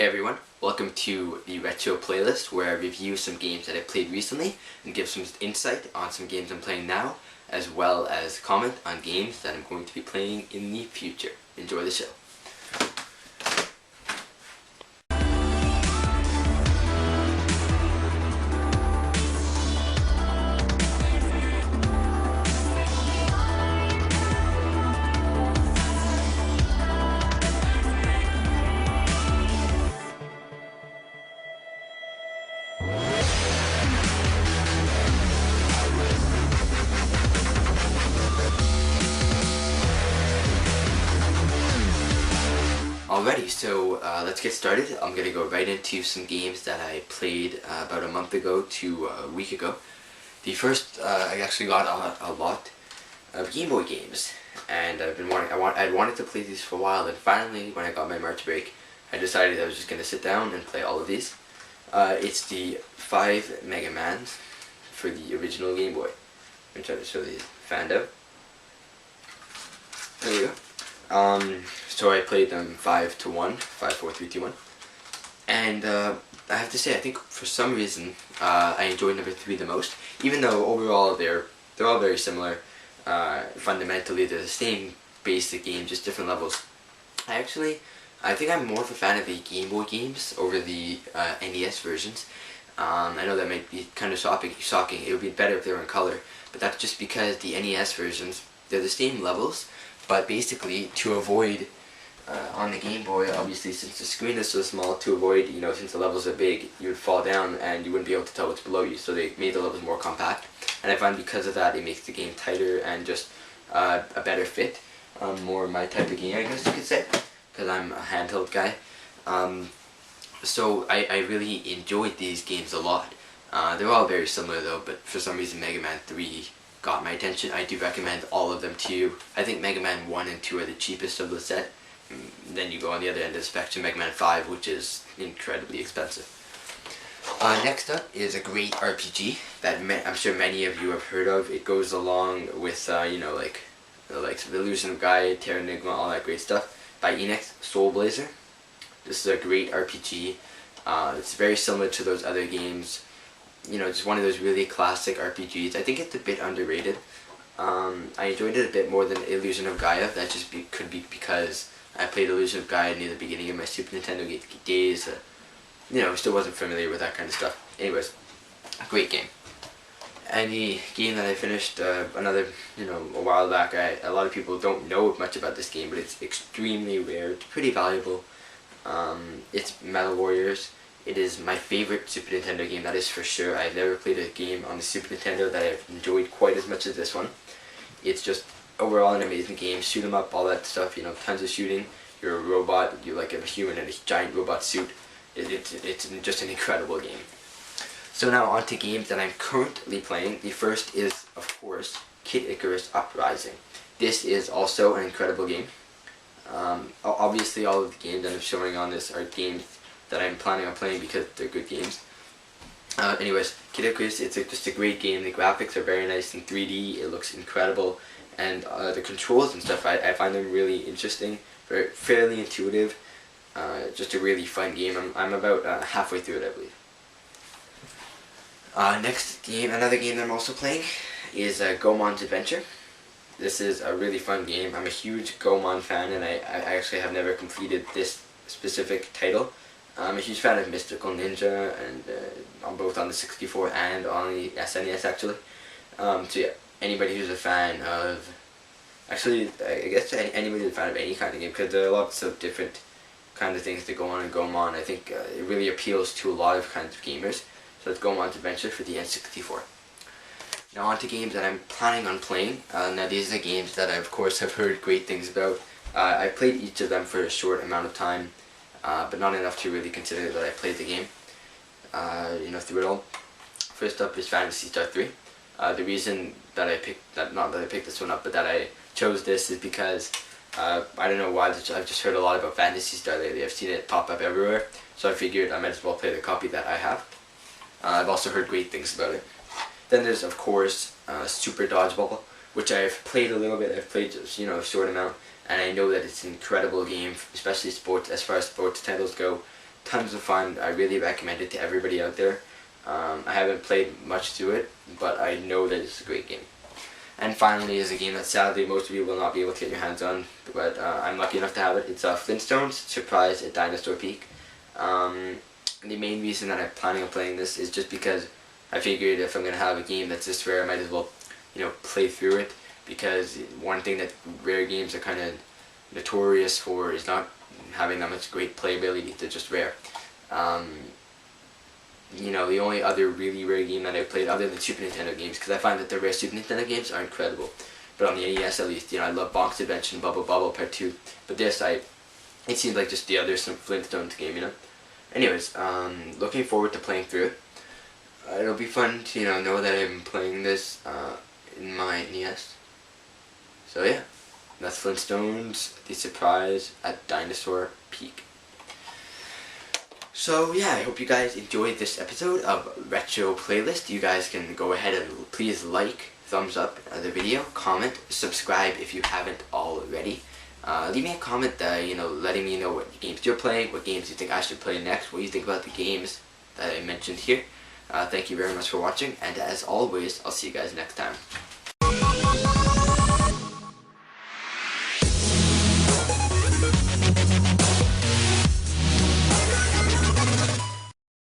Hey everyone, welcome to the Retro Playlist where I review some games that I played recently and give some insight on some games I'm playing now, as well as comment on games that I'm going to be playing in the future. Enjoy the show. Alrighty, so let's get started. I'm going to go right into some games that I played about a month ago to a week ago. The first, I actually got a lot of Game Boy games, and I'd wanted to play these for a while, and finally, when I got my March break, I decided I was just going to sit down and play all of these. It's the 5 Mega Mans for the original Game Boy. I'm trying to show these fanned out. There we go. So I played them 5-1, 5, 4, 3, 2, 1, and I have to say I think for some reason I enjoyed number 3 the most, even though overall they're all very similar. Fundamentally they're the same basic game, just different levels. I think I'm more of a fan of the Game Boy games over the NES versions. I know that might be kind of shocking. It would be better if they were in color, but that's just because the NES versions, they're the same levels, but basically to avoid on the Game Boy, obviously since the screen is so small, to avoid, since the levels are big, you would fall down and you wouldn't be able to tell what's below you, so they made the levels more compact. And I find because of that, it makes the game tighter and just a better fit. More my type of game, I guess you could say, because I'm a handheld guy. So I really enjoyed these games a lot. They're all very similar though, but for some reason Mega Man 3 got my attention. I do recommend all of them to you. I think Mega Man 1 and 2 are the cheapest of the set. Then you go on the other end of the spectrum, Mega Man 5, which is incredibly expensive. Next up is a great RPG that I'm sure many of you have heard of. It goes along with, like The Illusion of Gaia, Terra Enigma, all that great stuff, by Enix, Soul Blazer. This is a great RPG. It's very similar to those other games. Just one of those really classic RPGs. I think it's a bit underrated. I enjoyed it a bit more than Illusion of Gaia. That just could be because I played Illusion of Gaia near the beginning of my Super Nintendo days. Still wasn't familiar with that kind of stuff. Anyways, a great game. And the game that I finished a while back, a lot of people don't know much about this game, but it's extremely rare. It's pretty valuable. It's Metal Warriors. It is my favorite Super Nintendo game, that is for sure. I've never played a game on the Super Nintendo that I've enjoyed quite as much as this one. It's just overall an amazing game. Shoot 'em up, all that stuff, tons of shooting. You're a robot, you're like a human in a giant robot suit. It's just an incredible game. So now on to games that I'm currently playing. The first is, of course, Kid Icarus Uprising. This is also an incredible game. Obviously all of the games that I'm showing on this are games that I'm planning on playing because they're good games. Anyways, Kid Icarus, it's just a great game. The graphics are very nice in 3D, it looks incredible, and the controls and stuff, I find them really interesting, fairly intuitive, just a really fun game. I'm about halfway through it, I believe. Next game, another game that I'm also playing, is Goemon's Adventure. This is a really fun game. I'm a huge Goemon fan, and I actually have never completed this specific title. I'm a huge fan of Mystical Ninja, and on both on the 64 and on the SNES actually. So yeah, anybody who's a fan of, actually I guess anybody who's a fan of any kind of game, because there are lots of different kinds of things that go on in Goemon. I think it really appeals to a lot of kinds of gamers. So it's Goemon's Adventure for the N64. Now on to games that I'm planning on playing. Now these are games that I of course have heard great things about. I played each of them for a short amount of time, but not enough to really consider that I played the game, through it all. First up is Phantasy Star 3. The reason that I picked, not that I picked this one up, but that I chose this is because, I don't know why, I've just heard a lot about Phantasy Star lately. I've seen it pop up everywhere, so I figured I might as well play the copy that I have. I've also heard great things about it. Then there's of course Super Dodgeball, which I've played a little bit. I've played just, a short amount, and I know that it's an incredible game, especially sports, as far as sports titles go. tons of fun. I really recommend it to everybody out there. I haven't played much to it, but I know that it's a great game. And finally is a game that sadly most of you will not be able to get your hands on, but I'm lucky enough to have it. It's Flintstones Surprise at Dinosaur Peak. The main reason that I'm planning on playing this is just because I figured if I'm going to have a game that's this rare, I might as well, play through it. Because one thing that rare games are kind of notorious for is not having that much great playability. They're just rare. The only other really rare game that I've played other than Super Nintendo games, because I find that the rare Super Nintendo games are incredible. But on the NES at least, I love Bonk's Adventure and Bubble Bobble Part 2. But this, it seems like just the other Flintstones game, Anyways, looking forward to playing through it. It'll be fun to, know that I'm playing this in my NES. So yeah, that's Flintstones, the Surprise at Dinosaur Peak. So yeah, I hope you guys enjoyed this episode of Retro Playlist. You guys can go ahead and please like, thumbs up the video, comment, subscribe if you haven't already. Leave me a comment, letting me know what games you're playing, what games you think I should play next, what you think about the games that I mentioned here. Thank you very much for watching, and as always, I'll see you guys next time.